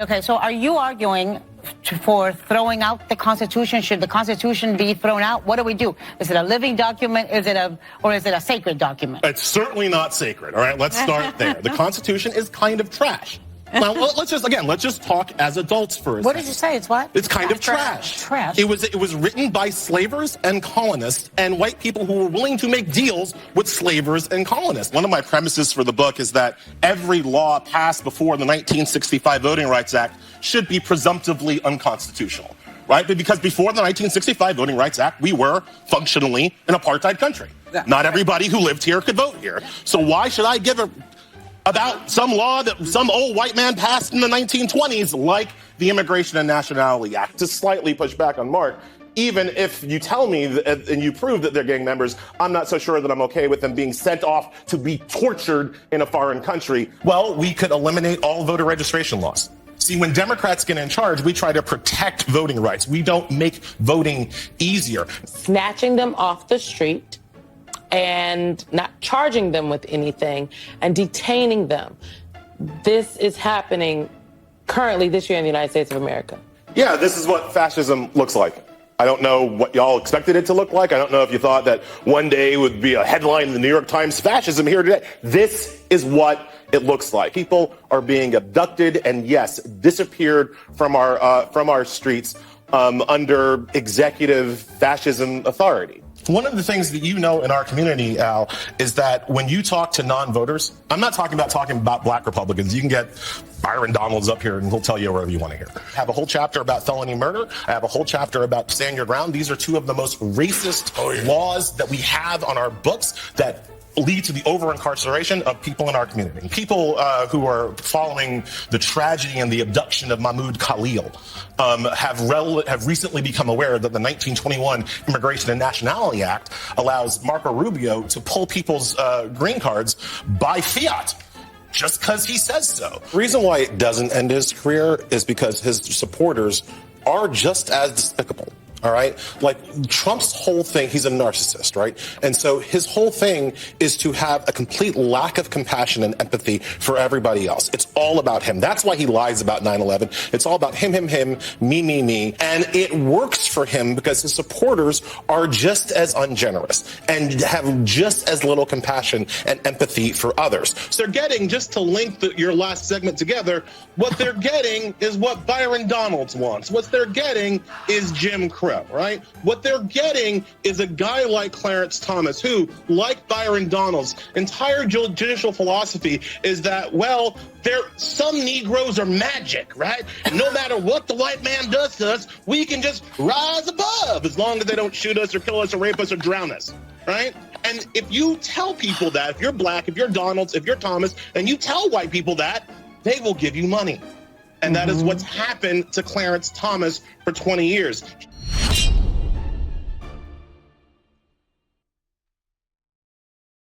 Okay, so are you arguing for throwing out the Constitution? Should the Constitution be thrown out? What do we do? Is it a living document? Or is it a sacred document? It's certainly not sacred. All right, let's start there. The Constitution is kind of trash. Now, let's just talk as adults for a second. What did you say? It's what? It's kind of trash. Trash. It was written by slavers and colonists and white people who were willing to make deals with slavers and colonists. One of my premises for the book is that every law passed before the 1965 Voting Rights Act should be presumptively unconstitutional, right? Because before the 1965 Voting Rights Act, we were functionally an apartheid country. Not everybody who lived here could vote here. So why should I give about some law that some old white man passed in the 1920s, like the Immigration and Nationality Act? To slightly push back on Mark, even if you tell me and you prove that they're gang members, I'm not so sure that I'm okay with them being sent off to be tortured in a foreign country. Well, we could eliminate all voter registration laws. See, when Democrats get in charge, we try to protect voting rights. We don't make voting easier. Snatching them off the street and not charging them with anything and detaining them. This is happening currently this year in the United States of America. Yeah, this is what fascism looks like. I don't know what y'all expected it to look like. I don't know if you thought that one day would be a headline in the New York Times, fascism here today. This is what it looks like. People are being abducted and, yes, disappeared from our streets under executive fascism authority. One of the things that you know in our community, Al, is that when you talk to non-voters, I'm not talking about black Republicans. You can get Byron Donalds up here and he'll tell you whatever you want to hear. I have a whole chapter about felony murder. I have a whole chapter about stand your ground. These are two of the most racist laws that we have on our books that lead to the over-incarceration of people in our community. People who are following the tragedy and the abduction of Mahmoud Khalil have recently become aware that the 1921 Immigration and Nationality Act allows Marco Rubio to pull people's green cards by fiat, just because he says so. The reason why it doesn't end his career is because his supporters are just as despicable. All right. Like Trump's whole thing, he's a narcissist, right? And so his whole thing is to have a complete lack of compassion and empathy for everybody else. It's all about him. That's why he lies about 9/11. It's all about him, me. And it works for him because his supporters are just as ungenerous and have just as little compassion and empathy for others. So they're getting, just to link your last segment together, what they're getting is what Byron Donalds wants. What they're getting is Jim Crow. Right? What they're getting is a guy like Clarence Thomas, who, like Byron Donalds, entire judicial philosophy is that, well, some Negroes are magic, right? And no matter what the white man does to us, we can just rise above as long as they don't shoot us or kill us or rape us or drown us, right? And if you tell people that, if you're black, if you're Donalds, if you're Thomas, and you tell white people that, they will give you money. And that is what's happened to Clarence Thomas for 20 years.